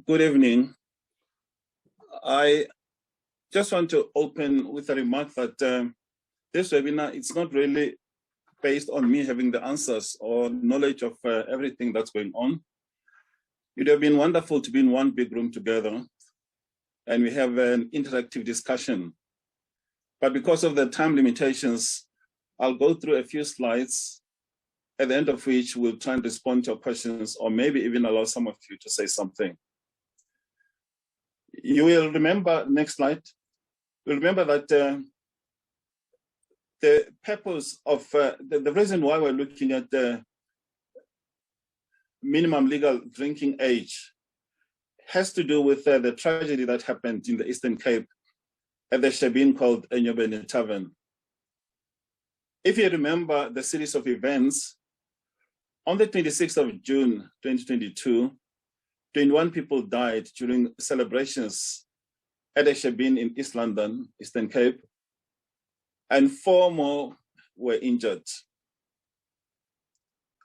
Good evening. I just want to open with a remark that this webinar, it's not really based on me having the answers or knowledge of everything that's going on. It would have been wonderful to be in one big room together and we have an interactive discussion. But because of the time limitations, I'll go through a few slides at the end of which we'll try and respond to your questions or maybe even allow some of you to say something. You will remember, next slide, you'll remember that the purpose of, the reason why we're looking at the minimum legal drinking age has to do with the tragedy that happened in the Eastern Cape at the shebeen called Enyobeni Tavern. If you remember the series of events, on the 26th of June, 2022, 21 people died during celebrations at a shebeen in East London, Eastern Cape, and 4 more were injured.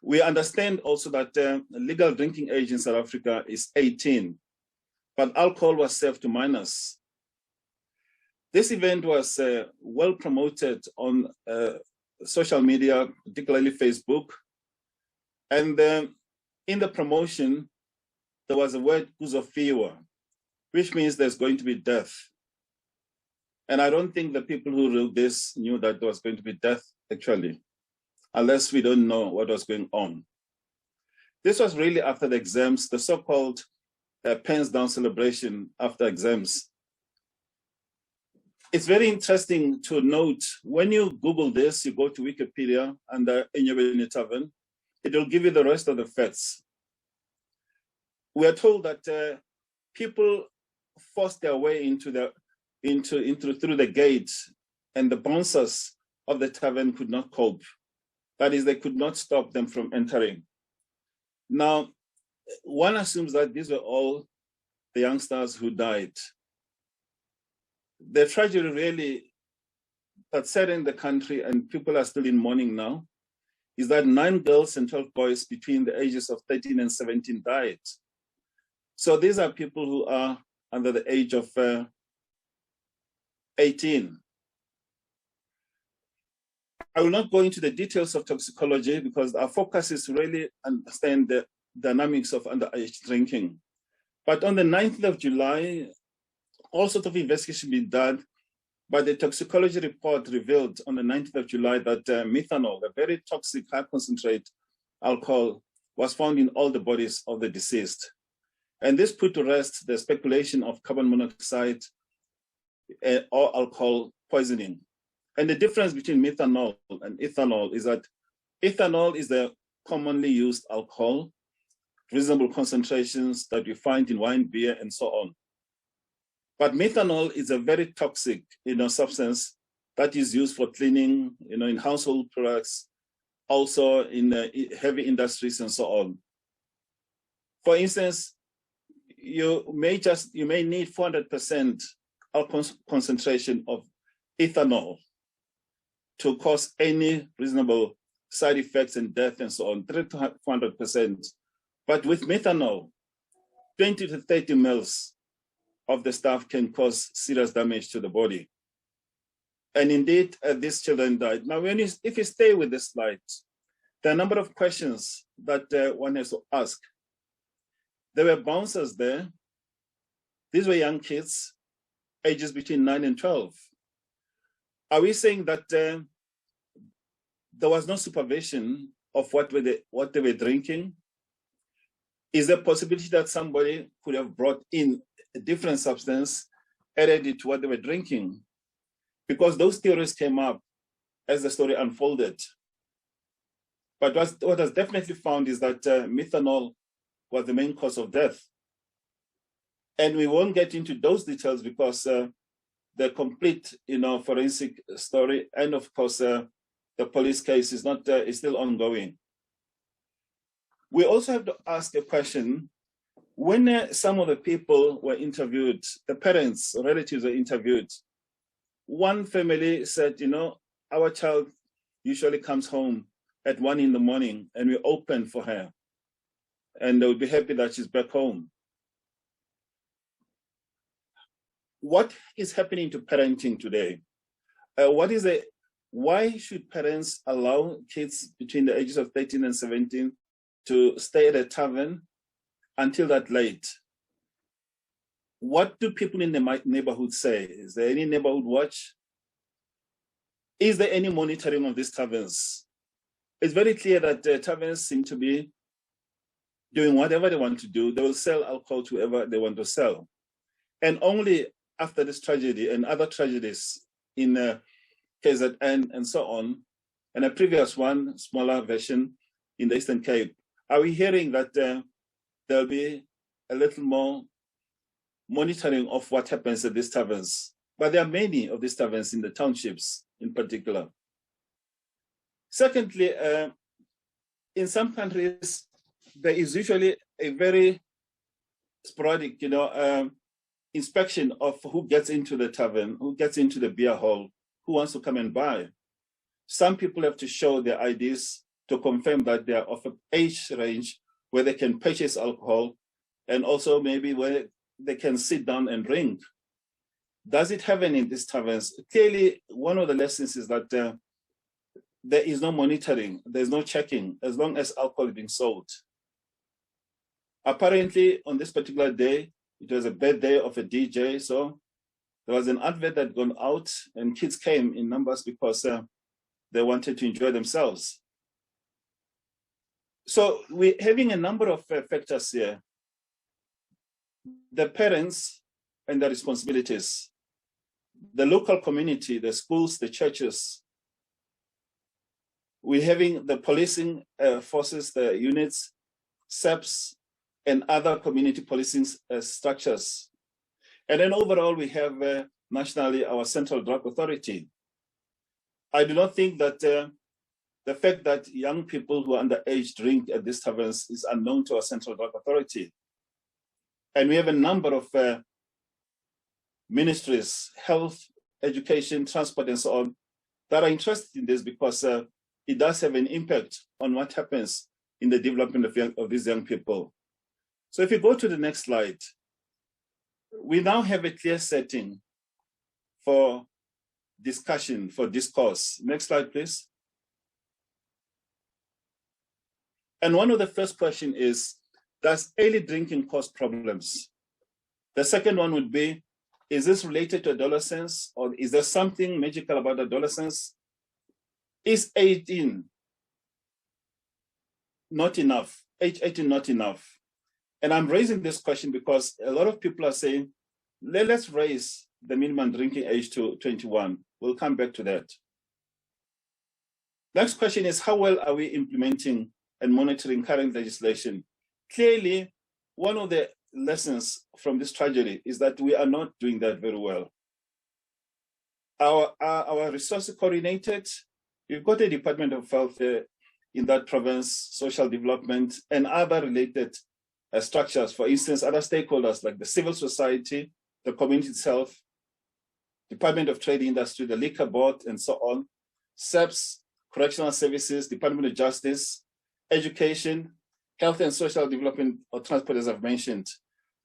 We understand also that legal drinking age in South Africa is 18, but alcohol was served to minors. This event was well promoted on social media, particularly Facebook, and in the promotion, there was a word kuzofiwa, which means there's going to be death. And I don't think the people who wrote this knew that there was going to be death, actually, unless we don't know what was going on. This was really after the exams, the so-called pens down celebration after exams. It's very interesting to note, when you Google this, you go to Wikipedia under Enyobeni Tavern, it will give you the rest of the facts. We are told that people forced their way into through the gate, and the bouncers of the tavern could not cope. That is, they could not stop them from entering. Now, one assumes that these were all the youngsters who died. The tragedy really that saddened the country, and people are still in mourning now, is that 9 girls and 12 boys between the ages of 13 and 17 died. So these are people who are under the age of 18. I will not go into the details of toxicology because our focus is to really understand the dynamics of underage drinking. But on the 9th of July, all sorts of investigation been done, but the toxicology report revealed on the 9th of July that methanol, a very toxic high concentrate alcohol, was found in all the bodies of the deceased. And this put to rest the speculation of carbon monoxide or alcohol poisoning. And the difference between methanol and ethanol is that ethanol is the commonly used alcohol, reasonable concentrations that you find in wine, beer, and so on. But methanol is a very toxic, substance that is used for cleaning, in household products, also in heavy industries and so on. For instance, you may need 400% alcohol concentration of ethanol to cause any reasonable side effects and death and so on, 300 to 400%. But with methanol, 20 to 30 mils of the stuff can cause serious damage to the body. And indeed, these children died. Now, if you stay with this slide, there are a number of questions that one has to ask. There were bouncers there. These were young kids, ages between 9 and 12. Are we saying that there was no supervision of what they were drinking? Is there a possibility that somebody could have brought in a different substance, added it to what they were drinking? Because those theories came up as the story unfolded. But what was definitely found is that methanol was the main cause of death. And we won't get into those details because the complete, forensic story, and of course, the police case is still ongoing. We also have to ask a question. When some of the people were interviewed, the parents or relatives were interviewed, one family said, our child usually comes home at 1 in the morning and we open for her. And they would be happy that she's back home. what is happening to parenting today? Why should parents allow kids between the ages of 13 and 17 to stay at a tavern until that late? What do people in the neighborhood say? Is there any neighborhood watch? Is there any monitoring of these taverns? It's very clear that taverns seem to be doing whatever they want to do. They will sell alcohol to whoever they want to sell. And only after this tragedy and other tragedies in KZN and so on, and a previous one, smaller version in the Eastern Cape, are we hearing that there'll be a little more monitoring of what happens at these taverns? But there are many of these taverns in the townships in particular. Secondly, in some countries, there is usually a very sporadic, inspection of who gets into the tavern, who gets into the beer hall, who wants to come and buy. Some people have to show their IDs to confirm that they are of an age range where they can purchase alcohol, and also maybe where they can sit down and drink. Does it happen in these taverns? Clearly, one of the lessons is that there is no monitoring, there's no checking, as long as alcohol is being sold. Apparently, on this particular day, it was a birthday of a DJ, so there was an advert that had gone out, and kids came in numbers because they wanted to enjoy themselves. So we're having a number of factors here. The parents and their responsibilities, the local community, the schools, the churches. We're having the policing forces, the units, SEPs, and other community policing structures. And then overall, we have nationally our Central Drug Authority. I do not think that the fact that young people who are underage drink at these taverns is unknown to our Central Drug Authority. And we have a number of ministries, health, education, transport, and so on, that are interested in this because it does have an impact on what happens in the development of these young people. So if you go to the next slide, we now have a clear setting for discussion, for discourse. Next slide, please. And one of the first questions is, does early drinking cause problems? The second one would be, is this related to adolescence, or is there something magical about adolescence? Is 18 not enough? Age 18 not enough? And I'm raising this question because a lot of people are saying, let's raise the minimum drinking age to 21. We'll come back to that. Next question is, how well are we implementing and monitoring current legislation? Clearly, one of the lessons from this tragedy is that we are not doing that very well. Our resources coordinated. We've got a Department of Health in that province, social development, and other related structures. For instance, other stakeholders like the civil society, the community itself, Department of Trade Industry, the Liquor Board, and so on, SEPs, Correctional Services, Department of Justice, Education, Health and Social Development, or Transport, as I've mentioned.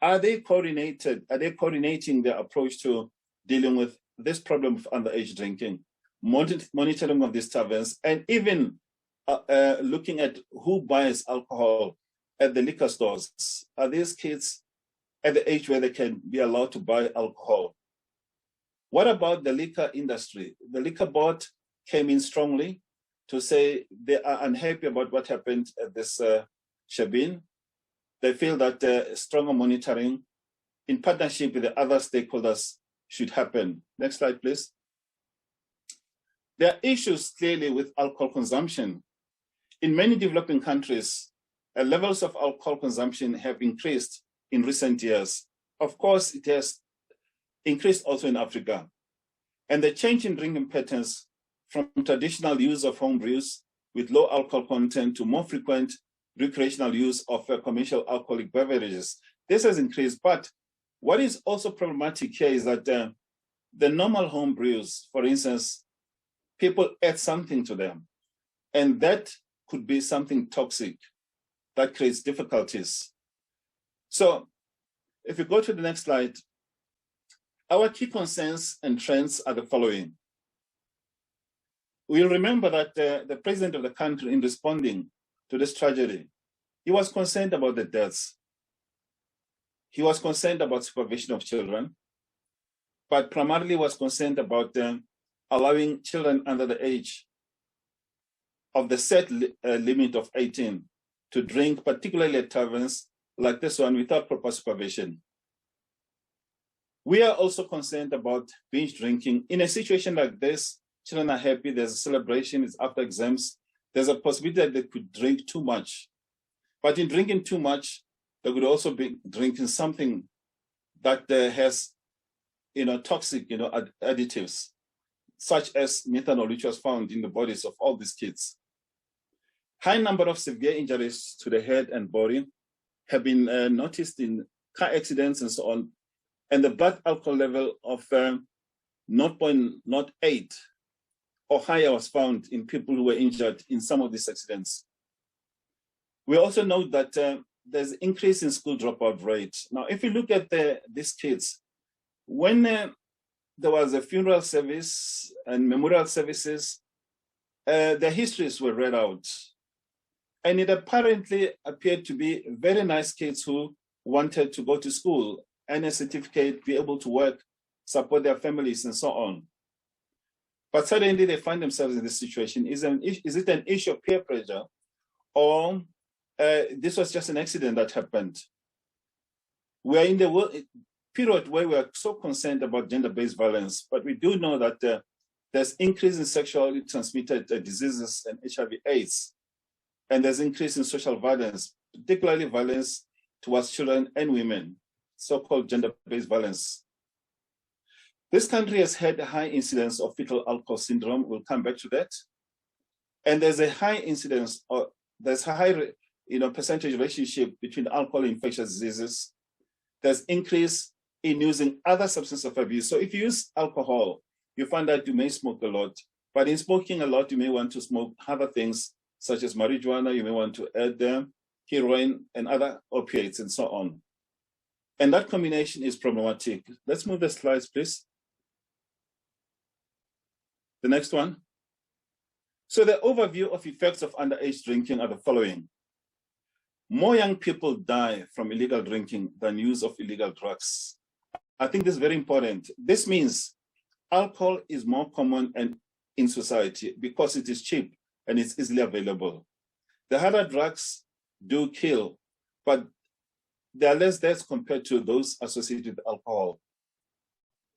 Are they coordinated? Are they coordinating their approach to dealing with this problem of underage drinking, monitoring of these taverns, and even looking at who buys alcohol at the liquor stores? Are these kids at the age where they can be allowed to buy alcohol? What about the liquor industry? The Liquor Board came in strongly to say they are unhappy about what happened at this Shabin. They feel that stronger monitoring in partnership with the other stakeholders should happen. Next slide, please. There are issues clearly with alcohol consumption. In many developing countries, levels of alcohol consumption have increased in recent years. Of course, it has increased also in Africa. And the change in drinking patterns from traditional use of home brews with low alcohol content to more frequent recreational use of commercial alcoholic beverages, this has increased. But what is also problematic here is that the normal home brews, for instance, people add something to them, and that could be something toxic that creates difficulties. So if you go to the next slide, Our key concerns and trends are the following. We'll remember that the president of the country, in responding to this tragedy, he was concerned about the deaths. He was concerned about supervision of children, but primarily was concerned about allowing children under the age of the set limit of 18 to drink, particularly at taverns like this one, without proper supervision. We are also concerned about binge drinking. In a situation like this, children are happy, there's a celebration, it's after exams, there's a possibility that they could drink too much. But in drinking too much, they could also be drinking something that has, toxic, additives, such as methanol, which was found in the bodies of all these kids. High number of severe injuries to the head and body have been noticed in car accidents and so on. And the blood alcohol level of 0.08 or higher was found in people who were injured in some of these accidents. We also note that there's an increase in school dropout rate. Now, if you look at these kids, when there was a funeral service and memorial services, their histories were read out. And it apparently appeared to be very nice kids who wanted to go to school, earn a certificate, be able to work, support their families, and so on. But suddenly they find themselves in this situation. Is it an issue of peer pressure, or this was just an accident that happened? We're in the period where we are so concerned about gender-based violence, but we do know that there's increase in sexually transmitted diseases and HIV/AIDS, and there's increase in social violence, particularly violence towards children and women, so-called gender-based violence. This country has had a high incidence of fetal alcohol syndrome. We'll come back to that. And there's a high incidence, or there's a high percentage relationship between alcohol and infectious diseases. There's increase in using other substances of abuse. So if you use alcohol, you find that you may smoke a lot, but in smoking a lot, you may want to smoke other things such as marijuana, you may want to add heroin and other opiates and so on. And that combination is problematic. Let's move the slides, please. The next one. So the overview of effects of underage drinking are the following. More young people die from illegal drinking than use of illegal drugs. I think this is very important. This means alcohol is more common and in society because it is cheap and it's easily available. The harder drugs do kill, but there are less deaths compared to those associated with alcohol.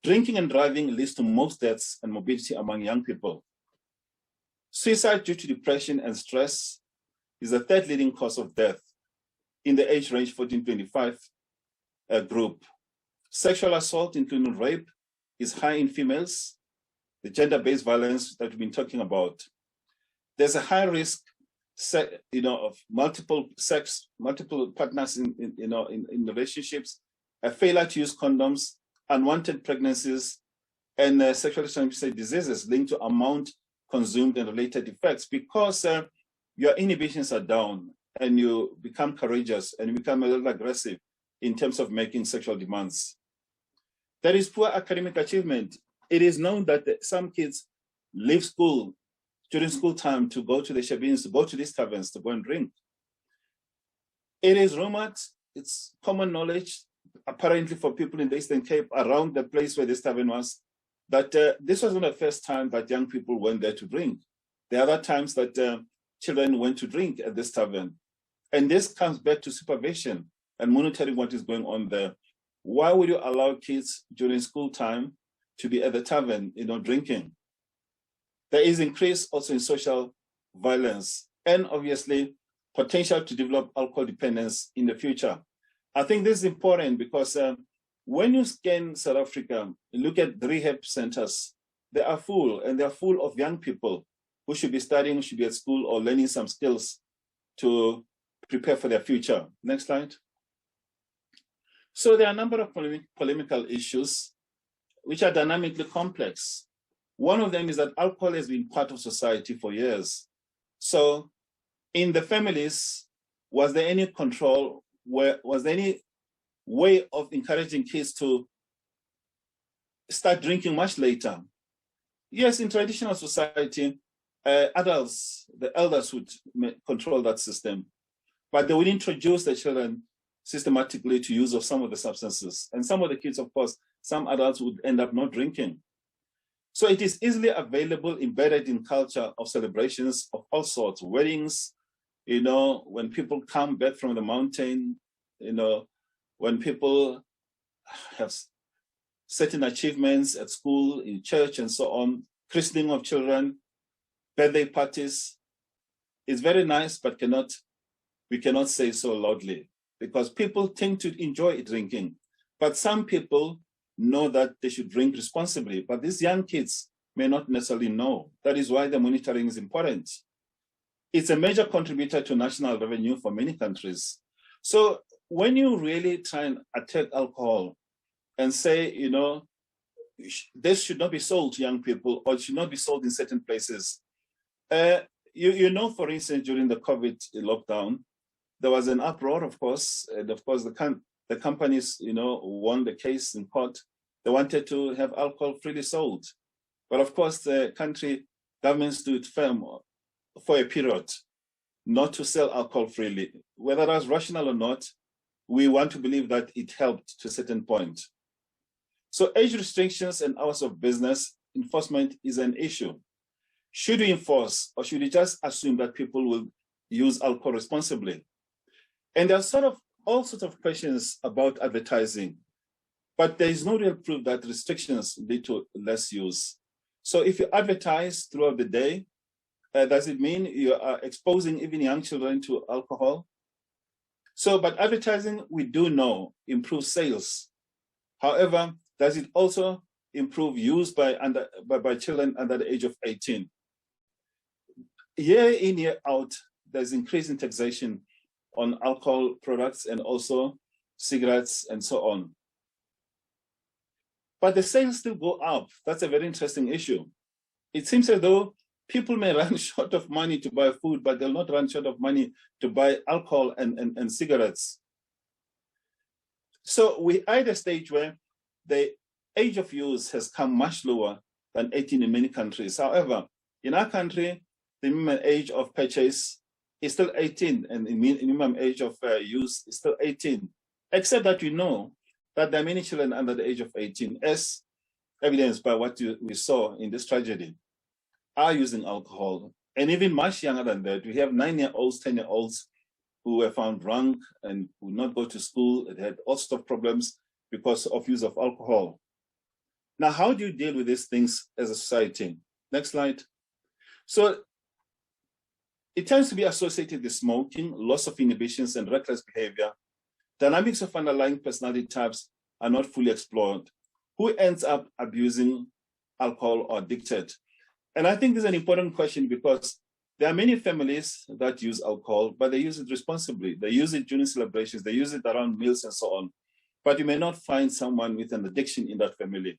Drinking and driving leads to most deaths and morbidity among young people. Suicide due to depression and stress is the third leading cause of death in the age range 14-25 group. Sexual assault, including rape, is high in females, the gender-based violence that we've been talking about. There's a high risk of multiple partners in relationships, a failure to use condoms, unwanted pregnancies, and sexually transmitted diseases linked to amount consumed and related effects, because your inhibitions are down and you become courageous and you become a little aggressive in terms of making sexual demands. There is poor academic achievement. It is known that some kids leave school during school time to go to the shebeens, to go to these taverns to go and drink. It is rumored, it's common knowledge, apparently for people in the Eastern Cape around the place where this tavern was, that this wasn't the first time that young people went there to drink. There are other times that children went to drink at this tavern. And this comes back to supervision and monitoring what is going on there. Why would you allow kids during school time to be at the tavern, drinking? There is increase also in social violence and obviously potential to develop alcohol dependence in the future. I think this is important because when you scan South Africa, you look at the rehab centers, they are full, and they're full of young people who should be studying, should be at school or learning some skills to prepare for their future. Next slide. So there are a number of polemical issues which are dynamically complex. One of them is that alcohol has been part of society for years. So in the families, was there any control? Was there any way of encouraging kids to start drinking much later. Yes, in traditional society, adults, the elders would control that system, but they would introduce the children systematically to use of some of the substances. And some of the kids, of course, some adults would end up not drinking. So it is easily available, embedded in culture of celebrations of all sorts, weddings, you know, when people come back from the mountain, you know, when people have certain achievements at school, in church, and so on, christening of children, birthday parties. It's very nice, but we cannot say so loudly because people tend to enjoy drinking. But some people know that they should drink responsibly, but these young kids may not necessarily know. That is why the monitoring is important. It's a major contributor to national revenue for many countries. So when you really try and attack alcohol and say, you know, this should not be sold to young people or it should not be sold in certain places. You know, for instance, during the COVID lockdown, there was an uproar, of course, and of course the companies, you know, won the case in court. They wanted to have alcohol freely sold. But of course, the country government stood firm for a period not to sell alcohol freely. Whether that's rational or not, we want to believe that it helped to a certain point. So age restrictions and hours of business enforcement is an issue. Should we enforce or should we just assume that people will use alcohol responsibly? And there are all sorts of questions about advertising, but there is no real proof that restrictions lead to less use. So if you advertise throughout the day, does it mean you are exposing even young children to alcohol? So, but advertising, we do know, improves sales. However, does it also improve use by children under the age of 18? Year in, year out, there's increasing taxation on alcohol products and also cigarettes and so on. But the sales still go up. That's a very interesting issue. It seems as though people may run short of money to buy food, but they'll not run short of money to buy alcohol and cigarettes. So we are at a stage where the age of use has come much lower than 18 in many countries. However, in our country, the minimum age of purchase is still 18, and the minimum age of use is still 18, except that we know that there are many children under the age of 18, as evidenced by what we saw in this tragedy, are using alcohol. And even much younger than that, we have 9-year-olds, 10-year-olds who were found drunk and would not go to school. They had all sorts of problems because of use of alcohol. Now, how do you deal with these things as a society? Next slide. So it tends to be associated with smoking, loss of inhibitions, and reckless behavior. Dynamics of underlying personality types are not fully explored. Who ends up abusing alcohol or addicted? And I think this is an important question because there are many families that use alcohol, but they use it responsibly. They use it during celebrations, they use it around meals and so on. But you may not find someone with an addiction in that family.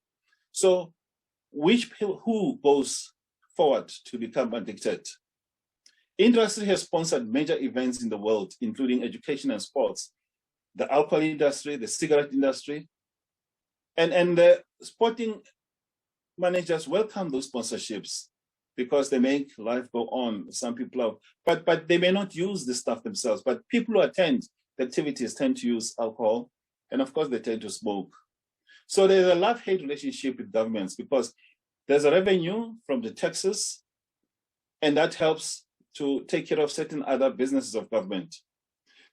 So who goes forward to become addicted? Industry has sponsored major events in the world, including education and sports, the alcohol industry, the cigarette industry, and the sporting managers welcome those sponsorships because they make life go on. Some people are, but they may not use the stuff themselves, but people who attend the activities tend to use alcohol, and of course they tend to smoke. So there's a love-hate relationship with governments because there's a revenue from the taxes, and that helps to take care of certain other businesses of government.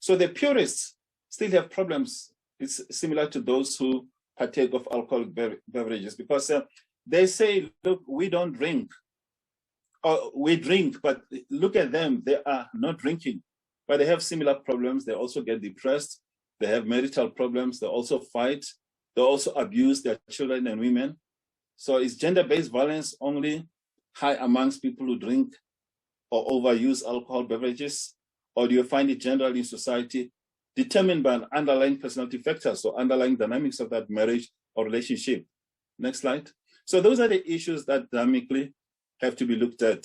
So the purists still have problems. It's similar to those who partake of alcoholic beverages because they say, look, we don't drink, or we drink, but look at them, they are not drinking, but they have similar problems. They also get depressed, they have marital problems, they also fight, they also abuse their children and women. So is gender-based violence only high amongst people who drink or overuse alcohol beverages? Or do you find it generally in society determined by an underlying personality factors or underlying dynamics of that marriage or relationship? Next slide. So those are the issues that dynamically have to be looked at.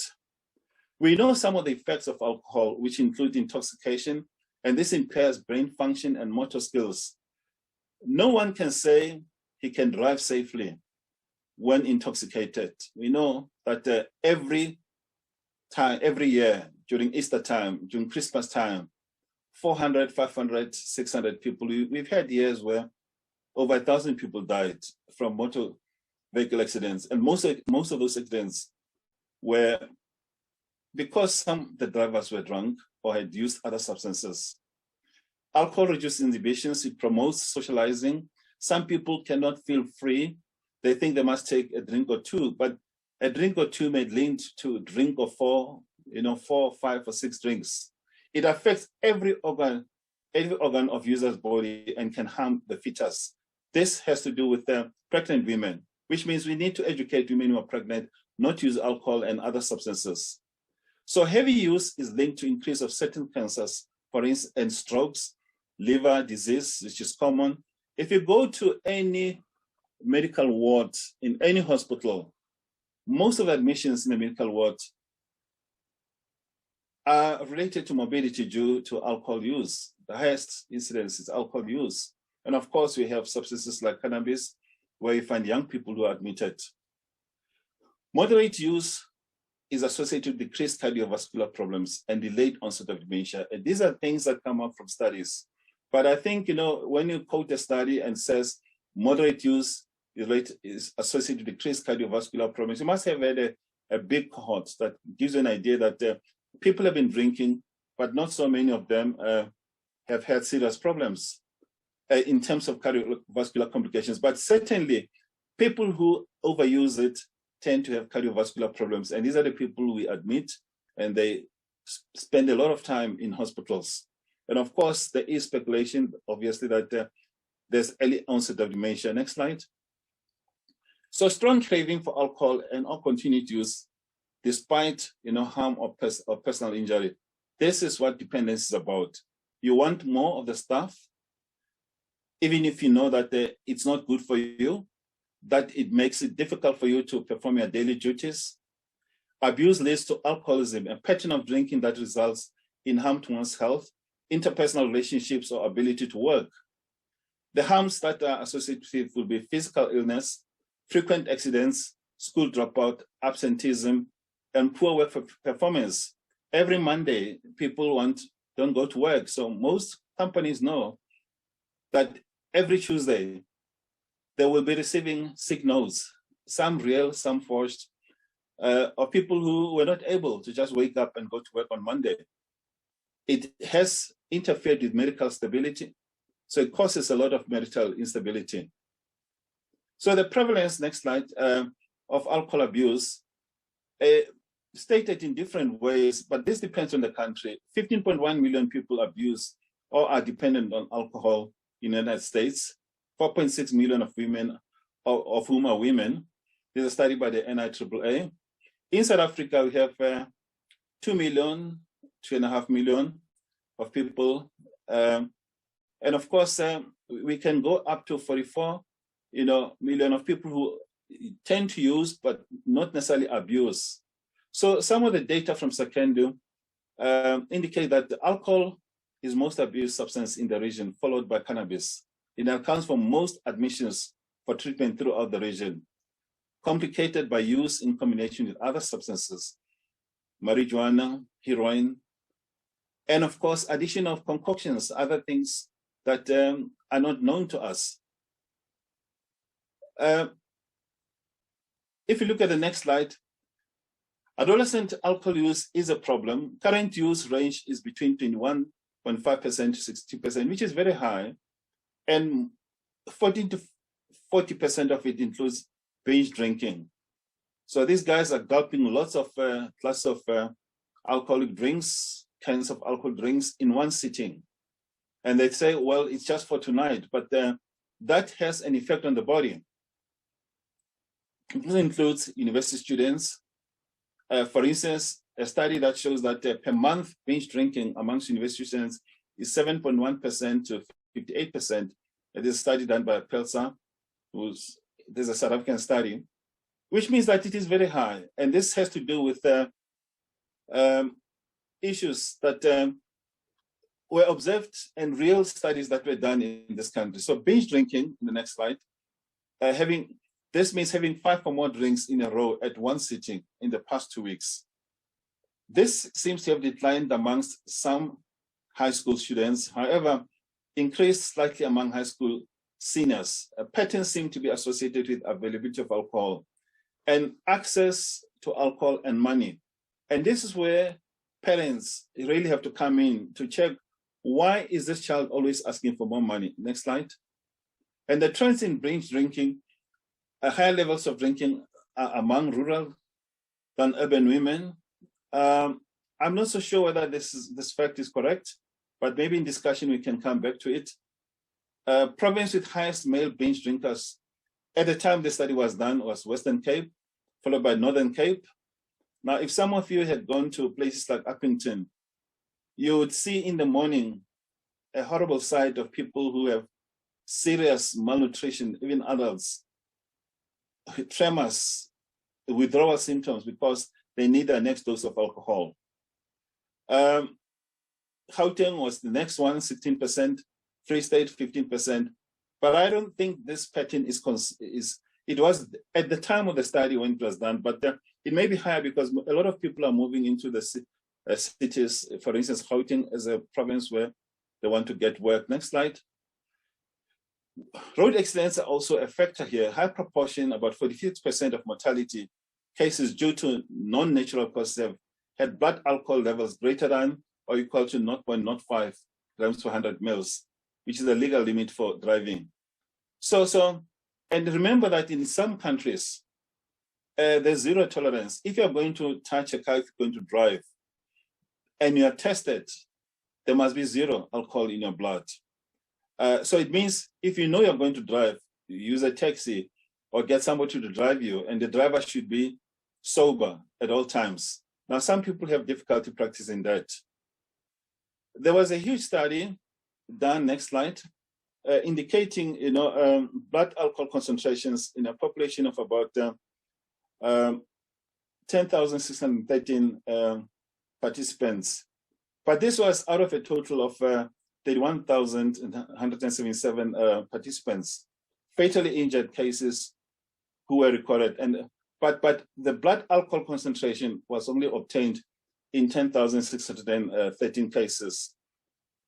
We know some of the effects of alcohol, which include intoxication, and this impairs brain function and motor skills. No one can say he can drive safely when intoxicated. We know that every year, during Easter time, during Christmas time, 400, 500, 600 people. We've had years where over 1,000 people died from motor vehicle accidents. And most of those accidents were because the drivers were drunk or had used other substances. Alcohol reduces inhibitions, it promotes socializing. Some people cannot feel free. They think they must take a drink or two, but a drink or two may lead to a drink or four, 4, 5, or 6 drinks. It affects every organ of user's body and can harm the fetus. This has to do with pregnant women, which means we need to educate women who are pregnant not to use alcohol and other substances. So heavy use is linked to increase of certain cancers, for instance, and strokes, liver disease, which is common. If you go to any medical ward in any hospital, most of the admissions in the medical ward are related to morbidity due to alcohol use. The highest incidence is alcohol use. And of course, we have substances like cannabis, where you find young people who are admitted. Moderate use is associated with decreased cardiovascular problems and delayed onset of dementia. And these are things that come up from studies. But I think, when you quote a study and says moderate use is associated with decreased cardiovascular problems, you must have had a big cohort that gives you an idea that people have been drinking, but not so many of them have had serious problems in terms of cardiovascular complications. But certainly, people who overuse it tend to have cardiovascular problems. And these are the people we admit, and they spend a lot of time in hospitals. And of course, there is speculation, obviously, that there's early onset of dementia. Next slide. So strong craving for alcohol and or continued use, despite harm or personal injury. This is what dependence is about. You want more of the stuff, even if you know that it's not good for you, that it makes it difficult for you to perform your daily duties. Abuse leads to alcoholism, a pattern of drinking that results in harm to one's health, interpersonal relationships, or ability to work. The harms that are associated with will be physical illness, frequent accidents, school dropout, absenteeism, and poor work performance. Every Monday, people don't go to work. So most companies know that every Tuesday, they will be receiving signals, some real, some forged, of people who were not able to just wake up and go to work on Monday. It has interfered with medical stability, so it causes a lot of marital instability. So the prevalence, next slide, of alcohol abuse, stated in different ways, but this depends on the country. 15.1 million people abuse or are dependent on alcohol in the United States. 4.6 million of women, of whom are women. This is a study by the NIAAA. In South Africa, we have 2 million, 2.5 million of people. And of course, we can go up to 44 million of people who tend to use, but not necessarily abuse. So some of the data from Secendo indicate that alcohol is most abused substance in the region, followed by cannabis. It accounts for most admissions for treatment throughout the region, complicated by use in combination with other substances, marijuana, heroin, and of course, addition of concoctions, other things that are not known to us. If you look at the next slide, adolescent alcohol use is a problem. Current use range is between 21.5% to 60%, which is very high. And 14 to 40% of it includes binge drinking. So these guys are gulping lots of glass of alcoholic drinks, cans of alcohol drinks in one sitting. And they say, well, it's just for tonight, but that has an effect on the body. This includes university students. For instance, a study that shows that per month binge drinking amongst university students is 7.1% to 58%. It is a study done by Pelsa, there's a South African study, which means that it is very high. And this has to do with issues that were observed and real studies that were done in this country. So binge drinking, in the next slide, having This means having 5 or more drinks in a row at one sitting in the past 2 weeks. This seems to have declined amongst some high school students, however, increased slightly among high school seniors. Patterns seem to be associated with availability of alcohol and access to alcohol and money. And this is where parents really have to come in to check, why is this child always asking for more money? Next slide. And the trends in binge drinking, higher levels of drinking among rural than urban women. I'm not so sure whether this fact is correct, but maybe in discussion we can come back to it. Province with highest male binge drinkers at the time the study was done was Western Cape, followed by Northern Cape. Now, if some of you had gone to places like Uppington, you would see in the morning a horrible sight of people who have serious malnutrition, even adults, tremors, withdrawal symptoms because they need their next dose of alcohol. Gauteng was the next one, 16%, Free State 15%, but I don't think this pattern it was at the time of the study when it was done, but it may be higher because a lot of people are moving into the cities, for instance, Gauteng as a province where they want to get work. Next slide. Road accidents are also a factor here. High proportion, about 46% of mortality cases due to non-natural causes have had blood alcohol levels greater than or equal to 0.05 grams per 100 mils, which is the legal limit for driving. And remember that in some countries, there's zero tolerance. If you're going to touch a car, if you're going to drive, and you are tested, there must be zero alcohol in your blood. So it means if you know you're going to drive, you use a taxi or get somebody to drive you, and the driver should be sober at all times. Now, some people have difficulty practicing that. There was a huge study done, next slide, indicating blood alcohol concentrations in a population of about 10,613 participants. But this was out of a total of 31,177 participants, fatally injured cases who were recorded. But the blood alcohol concentration was only obtained in 10,613 cases.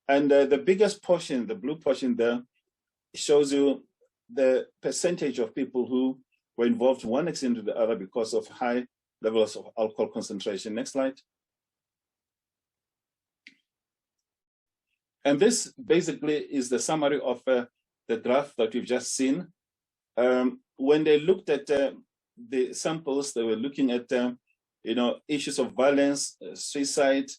And the biggest portion, the blue portion there, shows you the percentage of people who were involved in one accident or the other because of high levels of alcohol concentration. Next slide. And this basically is the summary of the graph that we've just seen. When they looked at the samples, they were looking at issues of violence, suicide,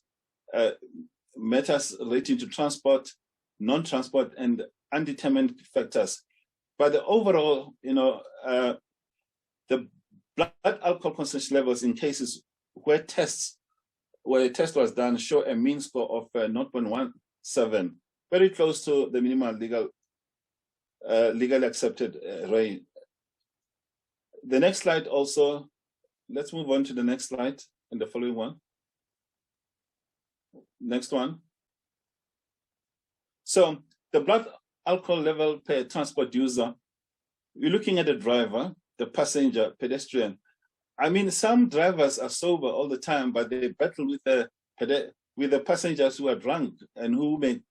matters relating to transport, non-transport, and undetermined factors. But the overall, the blood alcohol concentration levels in cases where a test was done show a mean score of 0.17, very close to the minimal legally accepted range. The next slide also, let's move on to the next slide and the following one. Next one. So the blood alcohol level per transport user, we're looking at the driver, the passenger, pedestrian. I mean, some drivers are sober all the time, but they battle with the passengers who are drunk and who may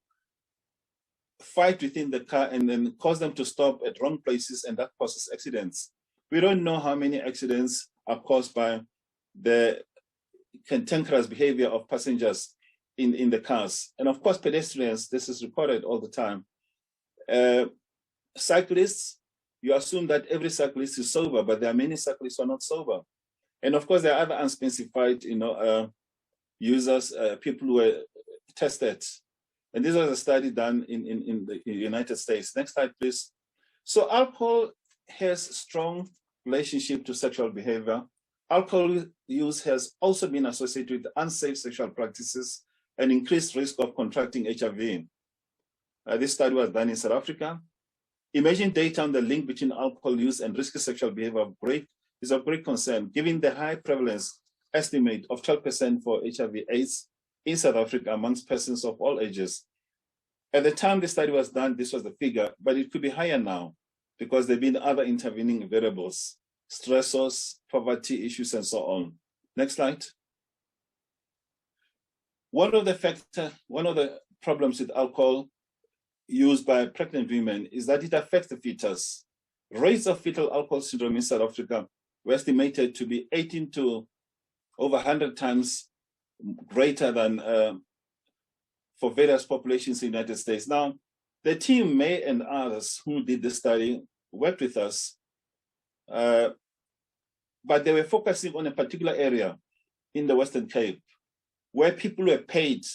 fight within the car and then cause them to stop at wrong places, and that causes accidents. We don't know how many accidents are caused by the cantankerous behavior of passengers in the cars. And of course, pedestrians, this is recorded all the time. Cyclists, you assume that every cyclist is sober, but there are many cyclists who are not sober. And of course, there are other unspecified, users, people who were tested. And this was a study done in the United States. Next slide, please. So alcohol has strong relationship to sexual behavior. Alcohol use has also been associated with unsafe sexual practices and increased risk of contracting HIV. This study was done in South Africa. Emerging data on the link between alcohol use and risky sexual behavior is of great concern, given the high prevalence estimate of 12% for HIV/AIDS in South Africa amongst persons of all ages. At the time the study was done, this was the figure, but it could be higher now because there have been other intervening variables, stressors, poverty issues, and so on. Next slide. One of the problems with alcohol used by pregnant women is that it affects the fetus. Rates of fetal alcohol syndrome in South Africa were estimated to be 18 to over 100 times greater than for various populations in the United States. Now, the team, May and others who did the study, worked with us, but they were focusing on a particular area in the Western Cape where people were paid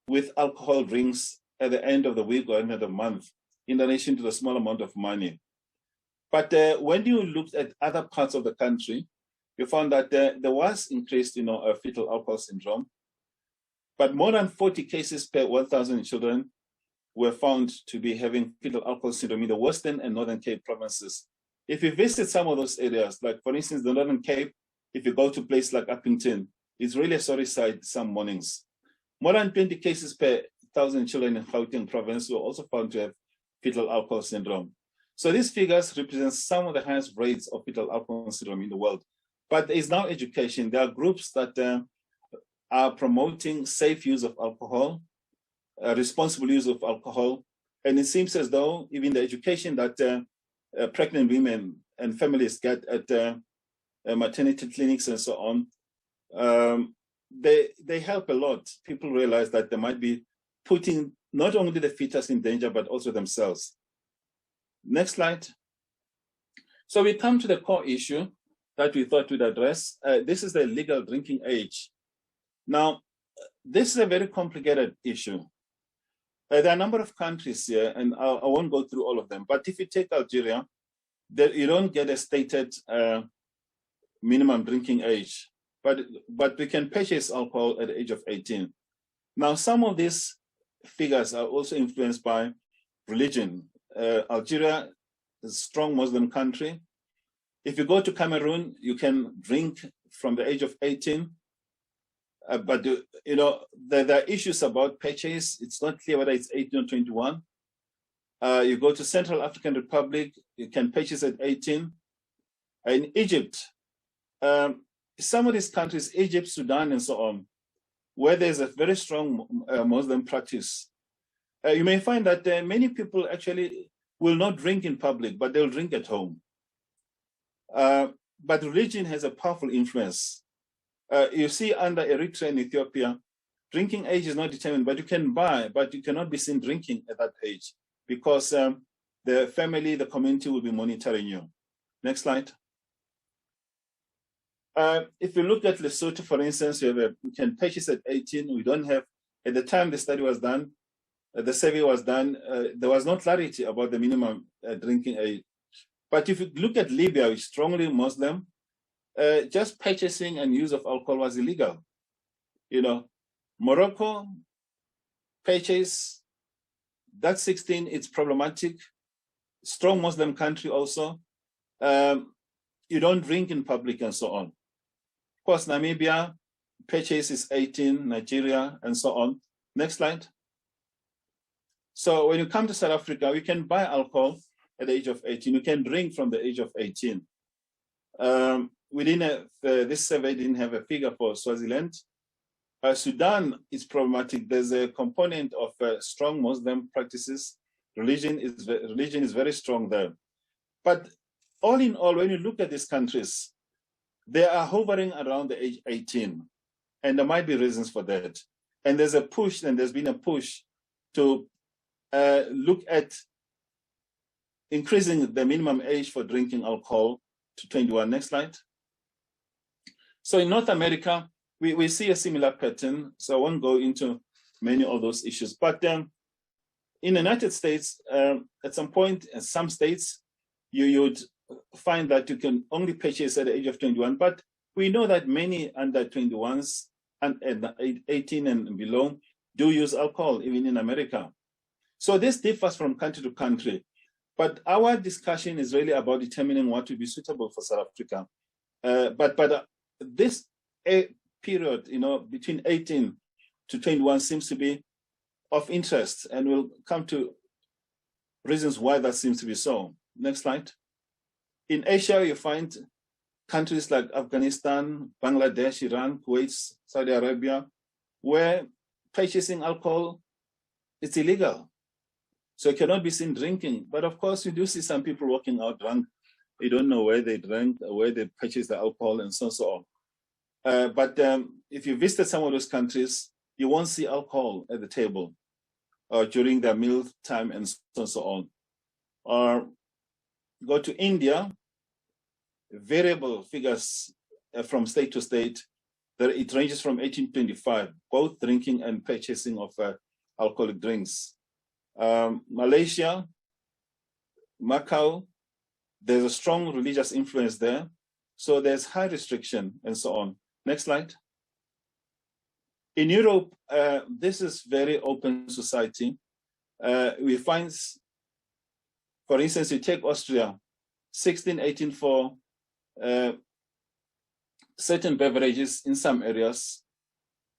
with alcohol drinks at the end of the week or end of the month in relation to the small amount of money. But when you looked at other parts of the country, you found that there was increased, fetal alcohol syndrome, but more than 40 cases per 1,000 children were found to be having fetal alcohol syndrome in the Western and Northern Cape provinces. If you visit some of those areas, like for instance, the Northern Cape, if you go to a place like Uppington, it's really a sorry sight some mornings. More than 20 cases per 1,000 children in Gauteng province were also found to have fetal alcohol syndrome. So these figures represent some of the highest rates of fetal alcohol syndrome in the world. But there is now education. There are groups that are promoting safe use of alcohol, responsible use of alcohol. And it seems as though even the education that pregnant women and families get at maternity clinics and so on, they help a lot. People realize that they might be putting not only the fetus in danger, but also themselves. Next slide. So we come to the core issue that we thought we'd address. This is the legal drinking age. Now, this is a very complicated issue. There are a number of countries here, and I won't go through all of them, but if you take Algeria, you don't get a stated minimum drinking age, but we can purchase alcohol at the age of 18. Now, some of these figures are also influenced by religion. Algeria is a strong Muslim country. If you go to Cameroon, you can drink from the age of 18. But there are issues about purchase. It's not clear whether it's 18 or 21. You go to Central African Republic, you can purchase at 18. In Egypt, some of these countries, Egypt, Sudan, and so on, where there's a very strong Muslim practice, you may find that many people actually will not drink in public, but they'll drink at home. But religion has a powerful influence. You see under Eritrea and Ethiopia, drinking age is not determined, but you can buy, but you cannot be seen drinking at that age because the family, the community will be monitoring you. Next slide. If you look at Lesotho, for instance, you can purchase at 18. We don't have, at the time the study was done, the survey was done, there was no clarity about the minimum drinking age. But if you look at Libya, which is strongly Muslim, just purchasing and use of alcohol was illegal. Morocco, purchase, that's 16, it's problematic. Strong Muslim country also. You don't drink in public and so on. Of course, Namibia, purchase is 18, Nigeria, and so on. Next slide. So when you come to South Africa, we can buy alcohol at the age of 18. You can drink from the age of 18. This survey didn't have a figure for Swaziland. Sudan is problematic. There's a component of strong Muslim practices. Religion is very strong there. But all in all, when you look at these countries, they are hovering around the age 18. And there might be reasons for that. And there's been a push to look at increasing the minimum age for drinking alcohol to 21. Next slide. So in North America, we see a similar pattern. So I won't go into many of those issues. But in the United States, at some point, in some states, you would find that you can only purchase at the age of 21. But we know that many under 21s and 18 and below do use alcohol, even in America. So this differs from country to country. But our discussion is really about determining what would be suitable for South Africa. But this period, between 18 to 21 seems to be of interest, and we'll come to reasons why that seems to be so. Next slide. In Asia, you find countries like Afghanistan, Bangladesh, Iran, Kuwait, Saudi Arabia, where purchasing alcohol is illegal. So you cannot be seen drinking. But of course, you do see some people walking out drunk. You don't know where they drank, where they purchased the alcohol, and so on. But if you visit some of those countries, you won't see alcohol at the table during their meal time and so on. Or go to India, variable figures from state to state. It ranges from 1825, both drinking and purchasing of alcoholic drinks. Malaysia, Macau, there's a strong religious influence there. So there's high restriction and so on. Next slide. In Europe, this is very open society. We find, for instance, you take Austria, 1618 for certain beverages in some areas,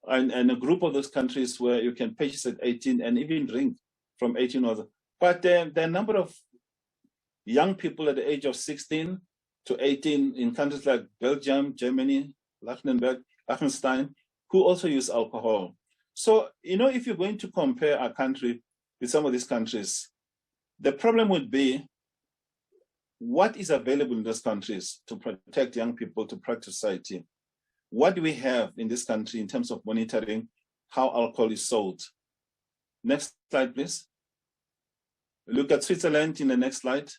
and a group of those countries where you can purchase at 18 and even drink from 18 or but there are a number of young people at the age of 16 to 18 in countries like Belgium, Germany, Liechtenstein, who also use alcohol. So, you know, if you're going to compare our country with some of these countries, the problem would be what is available in those countries to protect young people, to protect society. What do we have in this country in terms of monitoring how alcohol is sold? Next slide, please. Look at Switzerland in the next slide.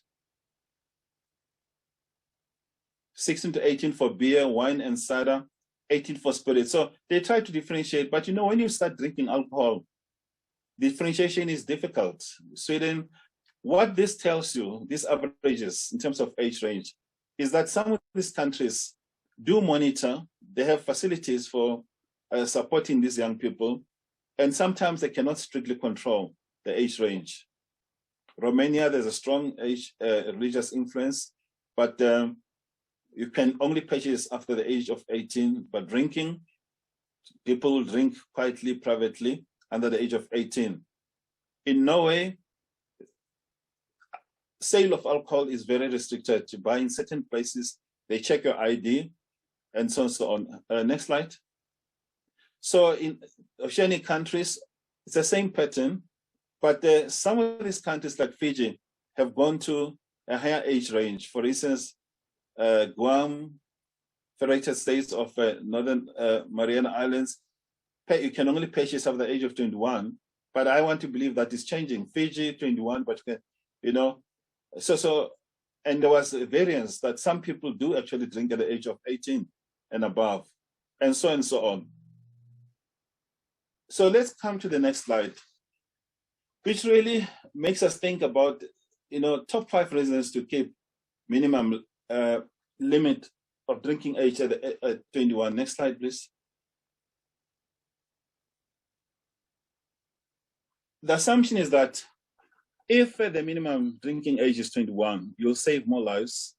16 to 18 for beer, wine, and cider, 18 for spirits. So they try to differentiate, but you know, when you start drinking alcohol, differentiation is difficult. Sweden, what this tells you, these averages in terms of age range, is that some of these countries do monitor, they have facilities for supporting these young people, and sometimes they cannot strictly control the age range. Romania, there's a strong age religious influence, but you can only purchase after the age of 18, but drinking, people drink quietly, privately, under the age of 18. In Norway, sale of alcohol is very restricted. To buy in certain places, they check your ID, and so on. Next slide. So in oceanic countries, it's the same pattern, but some of these countries like Fiji have gone to a higher age range. For instance, Guam, Federated States of Northern Mariana Islands, you can only purchase after the age of 21, but I want to believe that is changing. Fiji, 21, but you know, and there was a variance that some people do actually drink at the age of 18 and above, and so on. So let's come to the next slide, which really makes us think about, you know, top 5 reasons to keep minimum limit of drinking age at 21. Next slide, please. The assumption is that if the minimum drinking age is 21, you'll save more lives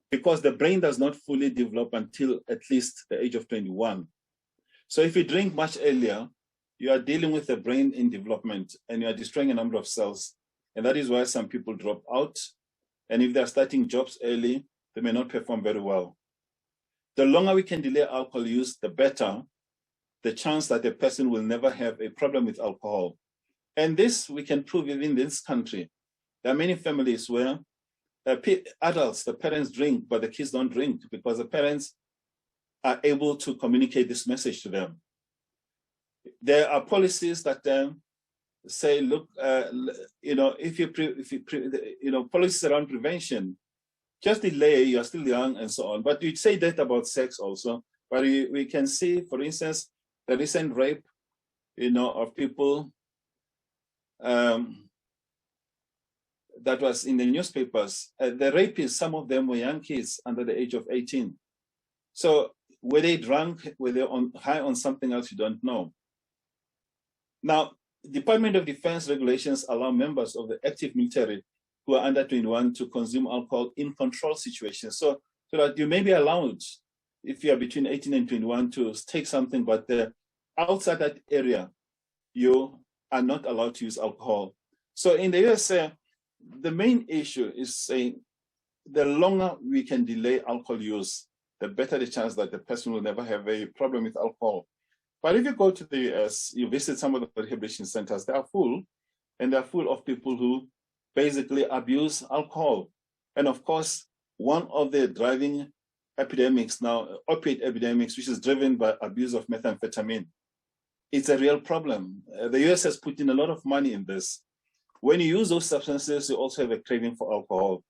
because the brain does not fully develop until at least the age of 21. So if you drink much earlier, you are dealing with the brain in development and you are destroying a number of cells. And that is why some people drop out. And if they're starting jobs early, they may not perform very well. The longer we can delay alcohol use, the better the chance that a person will never have a problem with alcohol. And this we can prove within this country. There are many families where adults, the parents drink, but the kids don't drink because the parents are able to communicate this message to them. There are policies that say, look, you know, you know, policies around prevention, just delay, you're still young and so on. But you say that about sex also. But we can see, for instance, the recent rape, you know, of people that was in the newspapers. The rapists, some of them were young kids under the age of 18. So were they drunk? Were they high on something else? You don't know. Now, Department of Defense regulations allow members of the active military who are under 21 to consume alcohol in control situations. So that you may be allowed, if you are between 18 and 21, to take something, but outside that area, you are not allowed to use alcohol. So in the US, the main issue is saying the longer we can delay alcohol use, the better the chance that the person will never have a problem with alcohol. But if you go to the US, you visit some of the rehabilitation centers, they are full, and they're full of people who basically abuse alcohol. And of course, one of the driving epidemics now, opiate epidemics, which is driven by abuse of methamphetamine. It's a real problem. The US has put in a lot of money in this. When you use those substances, you also have a craving for alcohol,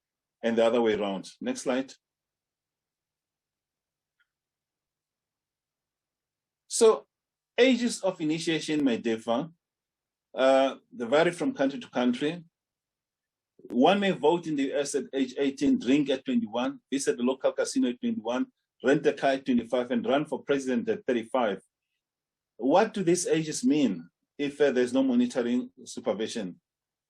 and the other way around. Next slide. So ages of initiation may differ. They vary from country to country. One may vote in the US at age 18, drink at 21, visit the local casino at 21, rent a car at 25, and run for president at 35. What do these ages mean if there's no monitoring supervision?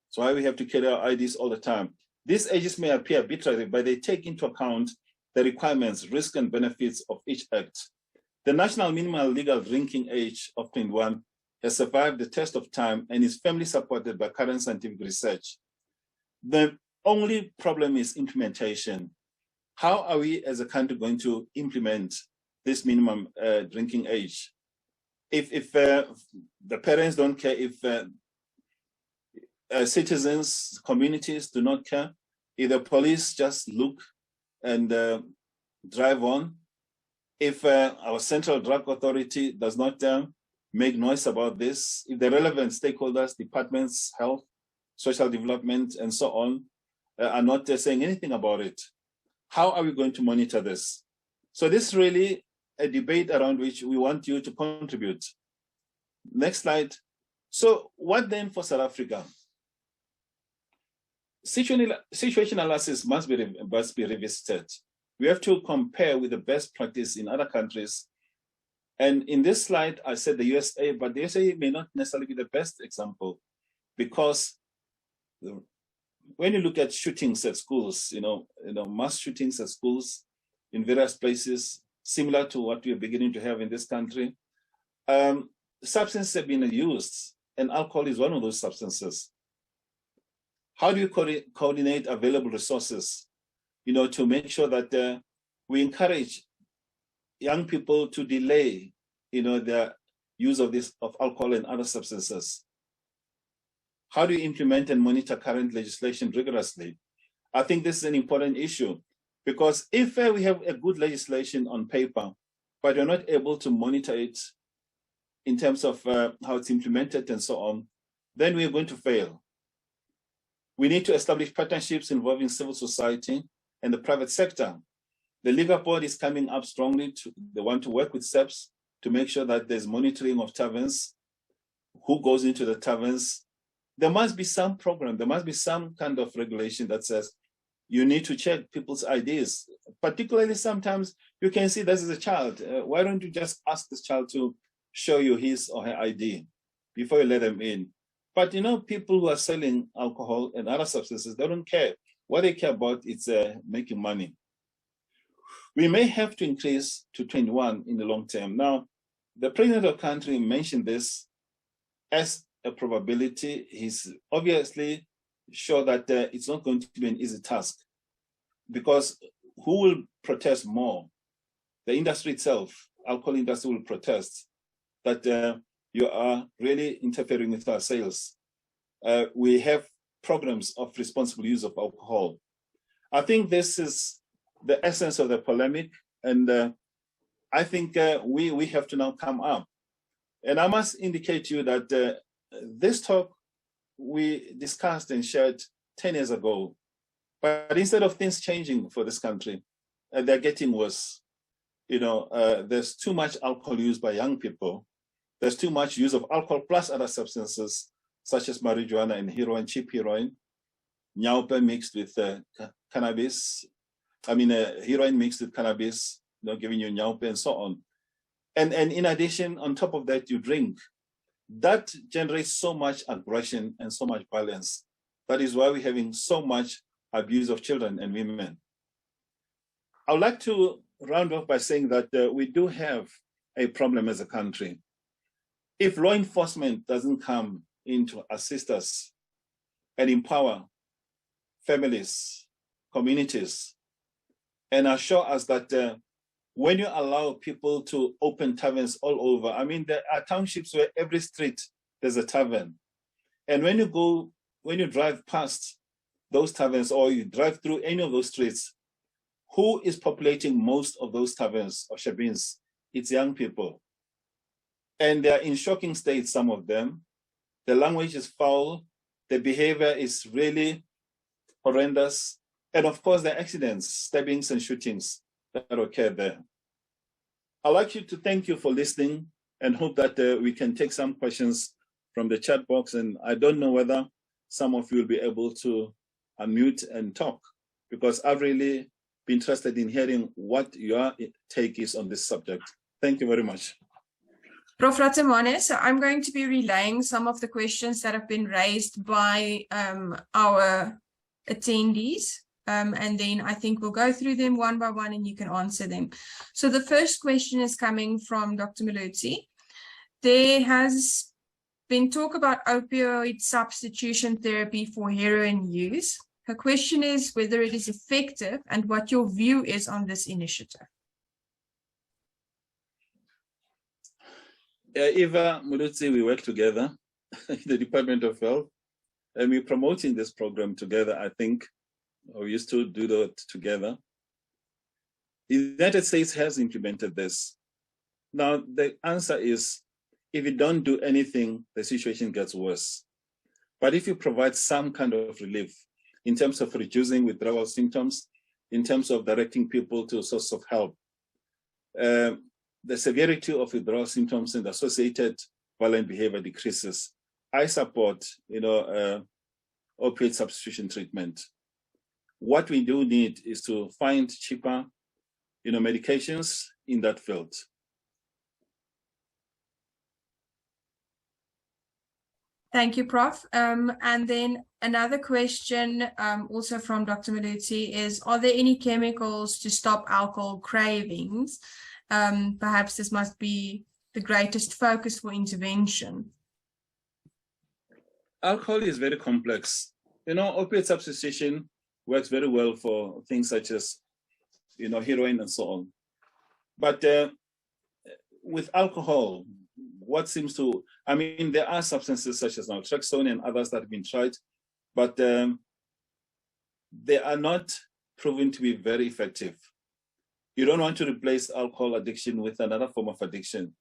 So why we have to carry our IDs all the time. These ages may appear arbitrary, but they take into account the requirements, risks, and benefits of each act. The national minimal legal drinking age of 21 has survived the test of time and is firmly supported by current scientific research. The only problem is implementation. How are we as a country going to implement this minimum drinking age? If the parents don't care, if citizens, communities do not care, if the police just look and drive on, if our Central Drug Authority does not make noise about this, if the relevant stakeholders, departments, health, social development, and so on, are not saying anything about it, how are we going to monitor this? So this is really a debate around which we want you to contribute. Next slide. So what then for South Africa? Situation analysis must be revisited. We have to compare with the best practice in other countries. And in this slide, I said the USA, but the USA may not necessarily be the best example, because when you look at shootings at schools, mass shootings at schools in various places, similar to what we are beginning to have in this country, substances have been used, and alcohol is one of those substances. How do you coordinate available resources, to make sure that we encourage young people to delay, their use of alcohol and other substances? How do you implement and monitor current legislation rigorously? I think this is an important issue, because if we have a good legislation on paper, but we're not able to monitor it in terms of how it's implemented and so on, then we're going to fail. We need to establish partnerships involving civil society and the private sector. The Liquor Board is coming up strongly. They want to work with SEPs to make sure that there's monitoring of taverns, who goes into the taverns. There must be some program, there must be some kind of regulation that says you need to check people's IDs. Particularly sometimes you can see this is a child. Why don't you just ask this child to show you his or her ID before you let them in? But people who are selling alcohol and other substances, they don't care. What they care about is making money. We may have to increase to 21 in the long term. Now, the president of the country mentioned this as a probability. He's obviously sure that it's not going to be an easy task, because who will protest more? The industry itself, alcohol industry, will protest that you are really interfering with our sales. We have programs of responsible use of alcohol. I think this is the essence of the polemic, and I think we have to now come up. And I must indicate to you that this talk we discussed and shared 10 years ago, but instead of things changing for this country, they're getting worse. There's too much alcohol used by young people. There's too much use of alcohol plus other substances, such as marijuana and heroin, cheap heroin, nyaupe mixed with cannabis. Heroin mixed with cannabis, giving you nyaupe and so on. And in addition, on top of that, you drink. That generates so much aggression and so much violence. That is why we're having so much abuse of children and women. I would like to round off by saying that we do have a problem as a country. If law enforcement doesn't come in to assist us and empower families, communities, and assure us that when you allow people to open taverns all over, I mean, there are townships where every street there's a tavern. And when you drive past those taverns or you drive through any of those streets, who is populating most of those taverns or shebeens? It's young people. And they're in shocking states, some of them. The language is foul. The behavior is really horrendous. And of course, the accidents, stabbings and shootings that occur there. I'd like you to thank you for listening and hope that we can take some questions from the chat box. And I don't know whether some of you will be able to unmute and talk, because I've really been interested in hearing what your take is on this subject. Thank you very much. Prof. Ratamane, so I'm going to be relaying some of the questions that have been raised by our attendees. And then I think we'll go through them one by one and you can answer them. So the first question is coming from Dr. Malutsi. There has been talk about opioid substitution therapy for heroin use. Her question is whether it is effective and what your view is on this initiative. Eva Malutsi, we work together in the Department of Health, and we're promoting this program together, I think. We used to do that together. The United States has implemented this. Now, the answer is, if you don't do anything, the situation gets worse. But if you provide some kind of relief in terms of reducing withdrawal symptoms, in terms of directing people to a source of help, the severity of withdrawal symptoms and associated violent behavior decreases. I support, opioid substitution treatment. What we do need is to find cheaper, medications in that field. Thank you, Prof. And then another question also from Dr. Malutsi is, are there any chemicals to stop alcohol cravings? Perhaps this must be the greatest focus for intervention. Alcohol is very complex. Opioid substitution works very well for things such as, heroin and so on. But with alcohol, what seems to, there are substances such as naltrexone and others that have been tried, but they are not proven to be very effective. You don't want to replace alcohol addiction with another form of addiction.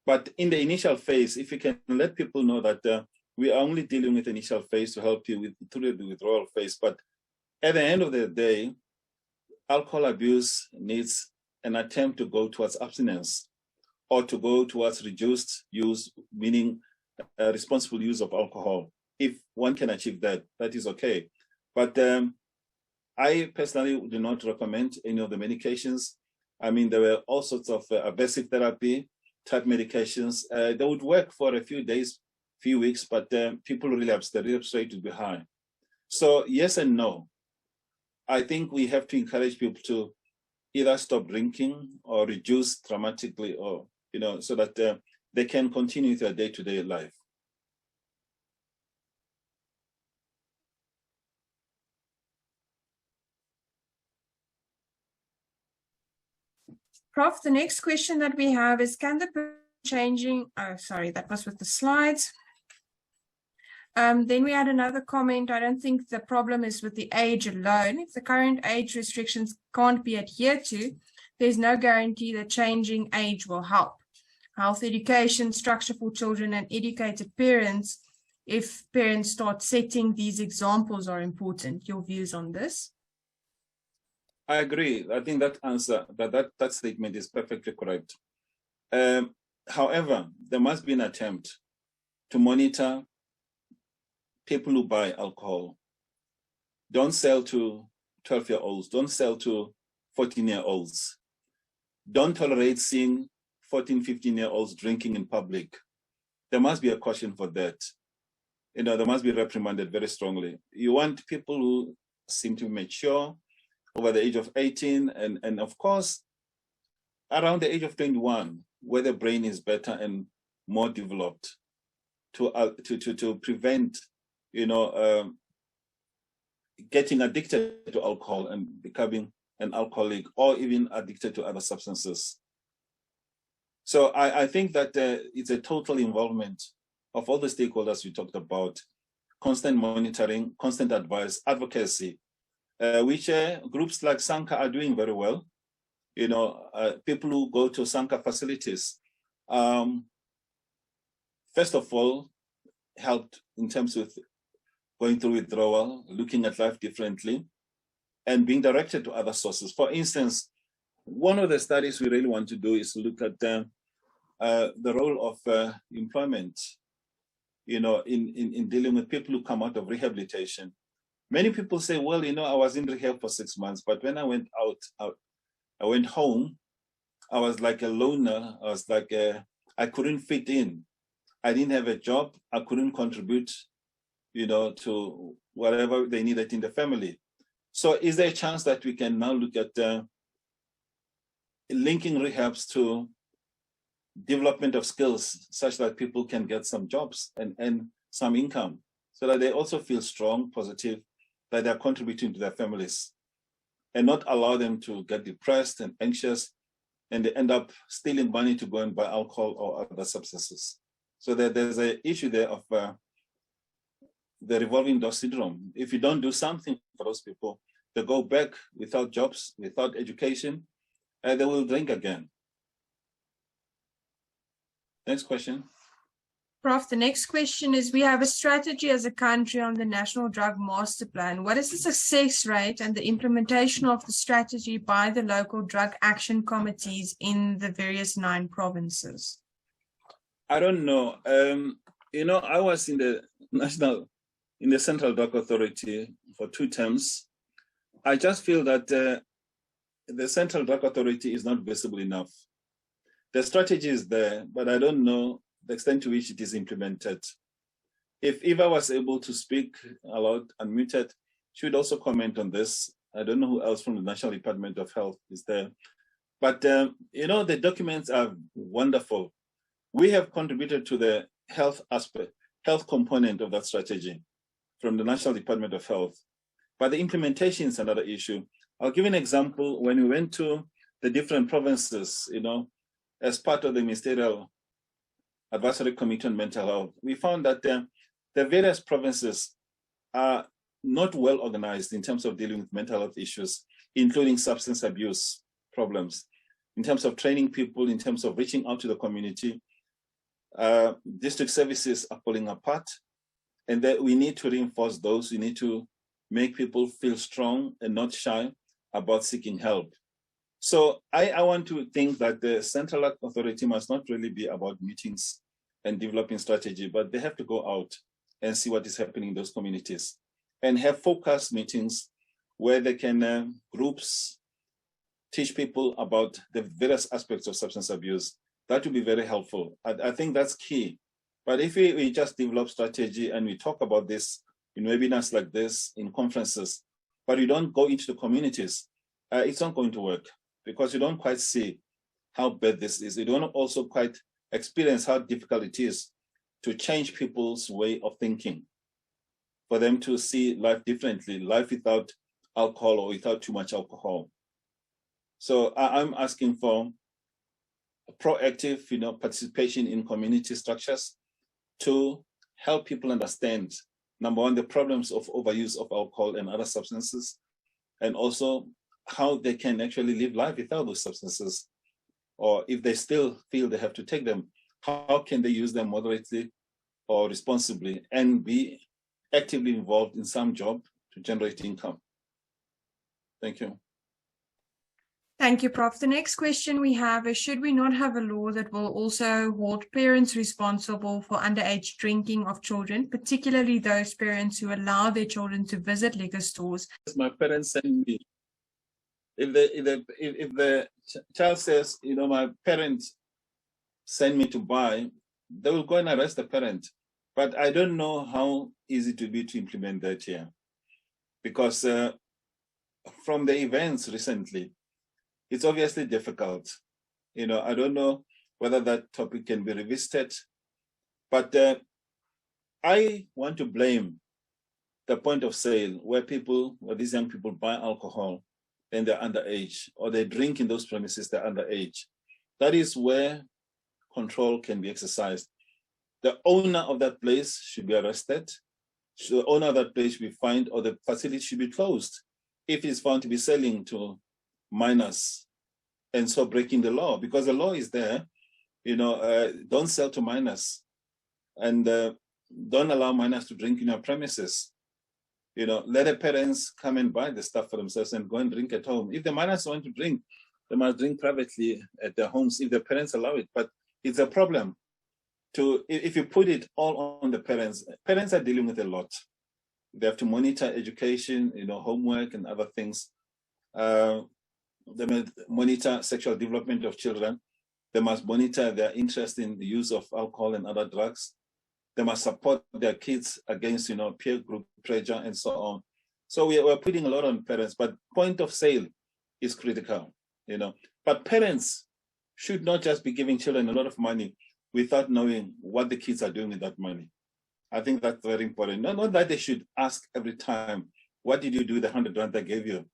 But in the initial phase, if you can let people know that we are only dealing with the initial phase to help you through the withdrawal phase, but at the end of the day, alcohol abuse needs an attempt to go towards abstinence or to go towards reduced use, meaning responsible use of alcohol. If one can achieve that, that is okay. But I personally do not recommend any of the medications. There were all sorts of aversive therapy type medications. They would work for a few days, few weeks, but people relapse. The relapse rate would be high. So yes and no. I think we have to encourage people to either stop drinking or reduce dramatically, or so that they can continue their day-to-day life. Prof, the next question that we have is, can the person changing, sorry, that was with the slides. Then we had another comment. I don't think the problem is with the age alone. If the current age restrictions can't be adhered to, there's no guarantee that changing age will help. Health education, structure for children, and educated parents, if parents start setting these examples, are important. Your views on this? I agree. I think that answer, that statement is perfectly correct. However, there must be an attempt to monitor people who buy alcohol. Don't sell to 12-year-olds. Don't sell to 14-year-olds. Don't tolerate seeing 14, 15-year-olds drinking in public. There must be a caution for that. There must be reprimanded very strongly. You want people who seem to be mature, over the age of 18, and of course, around the age of 21, where the brain is better and more developed, to prevent, getting addicted to alcohol and becoming an alcoholic, or even addicted to other substances. So I think that it's a total involvement of all the stakeholders we talked about, constant monitoring, constant advice, advocacy, which groups like SANCA are doing very well. You know, people who go to SANCA facilities, first of all, helped in terms of going through withdrawal, looking at life differently, and being directed to other sources. For instance, one of the studies we really want to do is to look at the role of employment, you know, in dealing with people who come out of rehabilitation. Many people say, well, you know, I was in rehab for 6 months, but when I went out, I went home, I was like a loner. I was like, I couldn't fit in. I didn't have a job. I couldn't contribute, you know, to whatever they needed in the family. So is there a chance that we can now look at linking rehabs to development of skills such that people can get some jobs and some income, so that they also feel strong, positive, that they're contributing to their families, and not allow them to get depressed and anxious, and they end up stealing money to go and buy alcohol or other substances. So there's an issue there of the revolving door syndrome. If you don't do something for those people, they go back without jobs, without education, and they will drink again. Next question. Prof, the next question is, we have a strategy as a country on the National Drug Master Plan. What is the success rate and the implementation of the strategy by the local drug action committees in the various 9 provinces? I don't know. You know, I was in the Central Drug Authority for 2 terms. I just feel that the Central Drug Authority is not visible enough. The strategy is there, but I don't know the extent to which it is implemented. If Eva was able to speak aloud, unmuted, she would also comment on this. I don't know who else from the National Department of Health is there. But, you know, the documents are wonderful. We have contributed to the health aspect, health component of that strategy from the National Department of Health. But the implementation is another issue. I'll give an example. When we went to the different provinces, you know, as part of the Ministerial Advisory Committee on Mental Health, we found that the various provinces are not well organized in terms of dealing with mental health issues, including substance abuse problems, in terms of training people, in terms of reaching out to the community. District services are falling apart, and that we need to reinforce those. We need to make people feel strong and not shy about seeking help. So I want to think that the Central Authority must not really be about meetings and developing strategy, but they have to go out and see what is happening in those communities and have focused meetings where they can groups teach people about the various aspects of substance abuse. That would be very helpful. I think that's key. But if we just develop strategy and we talk about this in webinars like this, in conferences, but you don't go into the communities, it's not going to work, because you don't quite see how bad this is. You don't also quite experience how difficult it is to change people's way of thinking, for them to see life differently, life without alcohol or without too much alcohol. So I'm asking for proactive, you know, participation in community structures to help people understand, number one, the problems of overuse of alcohol and other substances, and also how they can actually live life without those substances, or if they still feel they have to take them, how can they use them moderately or responsibly and be actively involved in some job to generate income. Thank you. Thank you, Prof. The next question we have is, should we not have a law that will also hold parents responsible for underage drinking of children, particularly those parents who allow their children to visit liquor stores? My parents send me. If the child says, you know, my parents send me to buy, they will go and arrest the parent. But I don't know how easy it will be to implement that here, because from the events recently, it's obviously difficult. You know, I don't know whether that topic can be revisited, but I want to blame the point of sale where these young people buy alcohol and they're underage, or they drink in those premises, they're underage. That is where control can be exercised. The owner of that place should be arrested. The owner of that place should be fined, or the facility should be closed if it's found to be selling to minors and so breaking the law, because the law is there. Don't sell to minors, and don't allow minors to drink in your premises. Let the parents come and buy the stuff for themselves and go and drink at home. If the minors want to drink, they must drink privately at their homes if the parents allow it. But it's a problem if you put it all on the parents. Parents are dealing with a lot. They have to monitor education, homework and other things. They must monitor sexual development of children. They must monitor their interest in the use of alcohol and other drugs. They must support their kids against, peer group pressure and so on. So we're putting a lot on parents, but point of sale is critical, But parents should not just be giving children a lot of money without knowing what the kids are doing with that money. I think that's very important. Not that they should ask every time, what did you do with the 100 rand I gave you?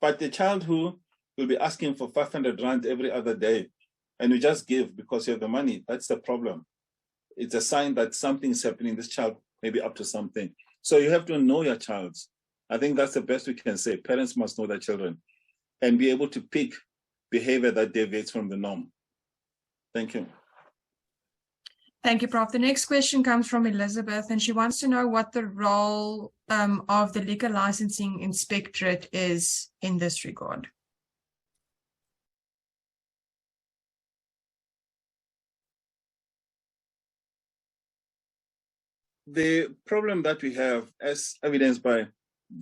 But the child who will be asking for 500 rand every other day, and you just give because you have the money, that's the problem. It's a sign that something is happening. This child may be up to something. So you have to know your child. I think that's the best we can say. Parents must know their children and be able to pick behavior that deviates from the norm. Thank you. Thank you, Prof. The next question comes from Elizabeth, and she wants to know what the role of the liquor licensing inspectorate is in this regard. The problem that we have, as evidenced by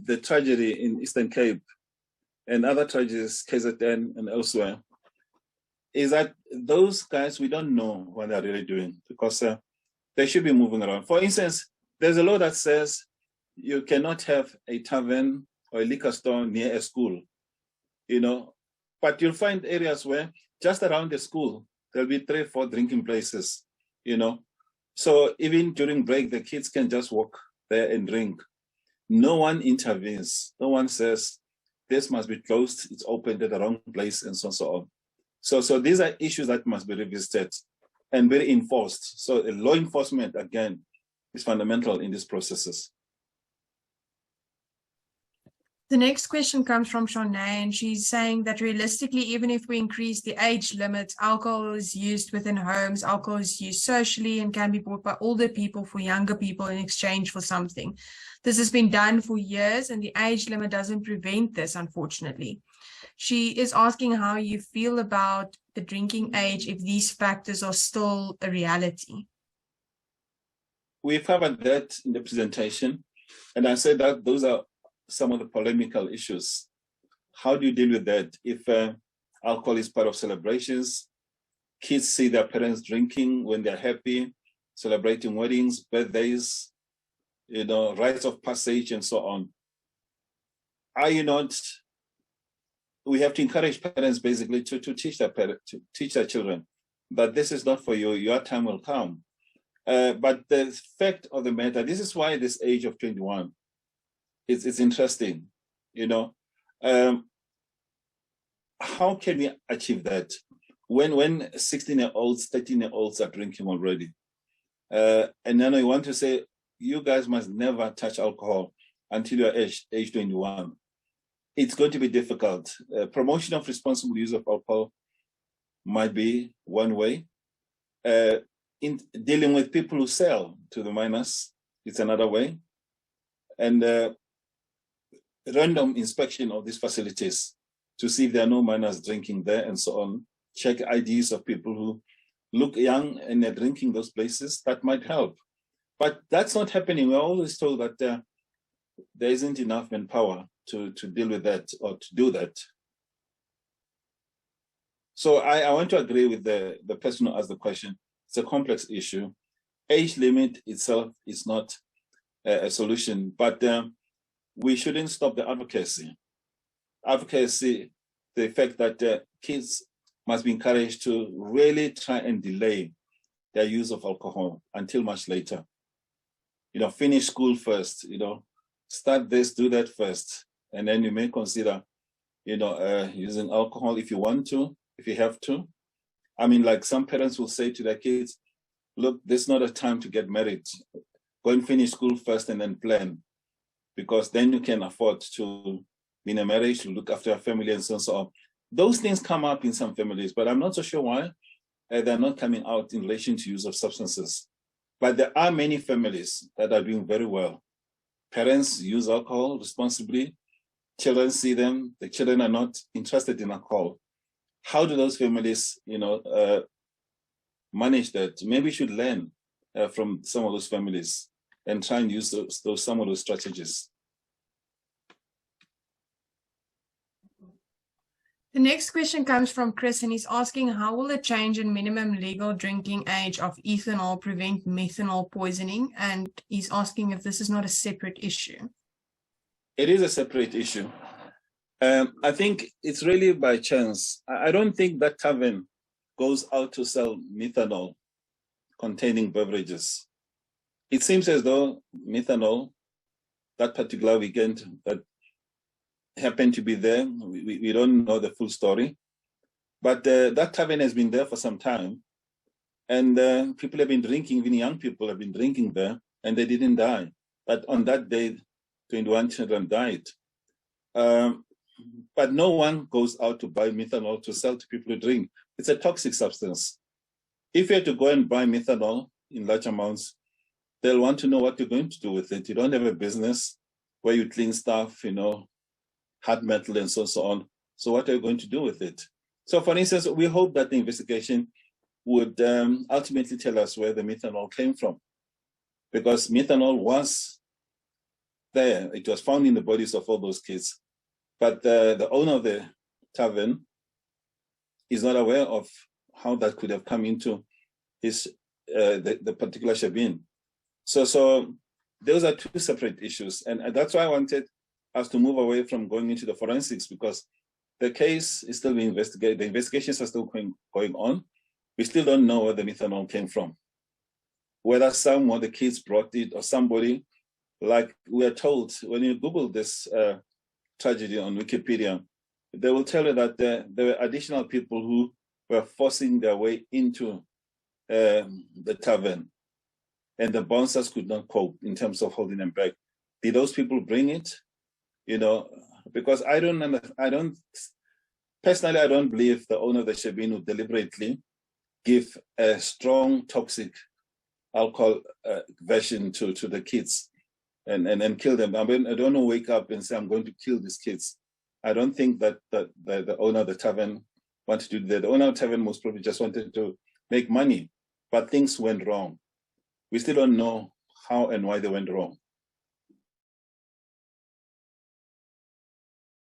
the tragedy in Eastern Cape and other tragedies, KZN and elsewhere, is that those guys, we don't know what they're really doing, because they should be moving around. For instance, there's a law that says you cannot have a tavern or a liquor store near a school, but you'll find areas where just around the school, there'll be 3 or 4 drinking places, So even during break, the kids can just walk there and drink. No one intervenes. No one says, this must be closed, it's opened at the wrong place, and so on, so on. So these are issues that must be revisited and very enforced. So law enforcement, again, is fundamental in these processes. The next question comes from Shanae, and she's saying that realistically, even if we increase the age limit, alcohol is used within homes, alcohol is used socially and can be bought by older people for younger people in exchange for something. This has been done for years, and the age limit doesn't prevent this, unfortunately. She is asking how you feel about the drinking age if these factors are still a reality. We've covered that in the presentation, and I said that those are some of the polemical issues. How do you deal with that? If alcohol is part of celebrations, kids see their parents drinking when they're happy, celebrating weddings, birthdays, rites of passage, and so on. Are you not? We have to encourage parents basically to teach their children that this is not for you. Your time will come. But the fact of the matter, this is why this age of 21. It's interesting, how can we achieve that when 16-year-olds, 13-year-olds are drinking already? And then I want to say, you guys must never touch alcohol until you're age 21. It's going to be difficult. Promotion of responsible use of alcohol might be one way. In dealing with people who sell to the minors, it's another way. And random inspection of these facilities to see if there are no minors drinking there and so on. Check IDs of people who look young and they're drinking those places. That might help. But that's not happening. We're always told that there isn't enough manpower to deal with that or to do that. So I want to agree with the person who asked the question. It's a complex issue. Age limit itself is not a solution, but we shouldn't stop the advocacy. Advocacy, the fact that kids must be encouraged to really try and delay their use of alcohol until much later. Finish school first, start this, do that first, and then you may consider, using alcohol if you want to, if you have to. I mean, like some parents will say to their kids, look, this is not a time to get married. Go and finish school first and then plan, because then you can afford to be in a marriage, to look after a family and so on and so on. Those things come up in some families, but I'm not so sure why they're not coming out in relation to use of substances. But there are many families that are doing very well. Parents use alcohol responsibly. Children see them. The children are not interested in alcohol. How do those families, manage that? Maybe we should learn from some of those families and try and use some of those strategies. The next question comes from Chris, and he's asking, how will a change in minimum legal drinking age of ethanol prevent methanol poisoning? And he's asking if this is not a separate issue. It is a separate issue. I think it's really by chance. I don't think that Tavern goes out to sell methanol containing beverages. It seems as though methanol, that particular weekend that happened to be there, we don't know the full story, but that Tavern has been there for some time, and people have been drinking, even young people have been drinking there, and they didn't die. But on that day, 21 children died. But no one goes out to buy methanol to sell to people to drink. It's a toxic substance. If you had to go and buy methanol in large amounts, they'll want to know what you're going to do with it. You don't have a business where you clean stuff, hard metal and so on. So what are you going to do with it? So for instance, we hope that the investigation would ultimately tell us where the methanol came from, because methanol was there. It was found in the bodies of all those kids. But the owner of the Tavern is not aware of how that could have come into his the particular shebeen. So those are two separate issues, and that's why I wanted us to move away from going into the forensics, because the case is still being investigated. The investigations are still going on. We still don't know where the methanol came from. Whether some of the kids brought it or somebody, like we are told, when you Google this tragedy on Wikipedia, they will tell you that there were additional people who were forcing their way into the Tavern, and the bouncers could not cope in terms of holding them back. Did those people bring it? Because I personally don't believe the owner of the shebeen would deliberately give a strong toxic alcohol version to the kids and kill them. I mean, I don't want to wake up and say, I'm going to kill these kids. I don't think that the owner of the Tavern wanted to do that. The owner of the Tavern most probably just wanted to make money, but things went wrong. We still don't know how and why they went wrong.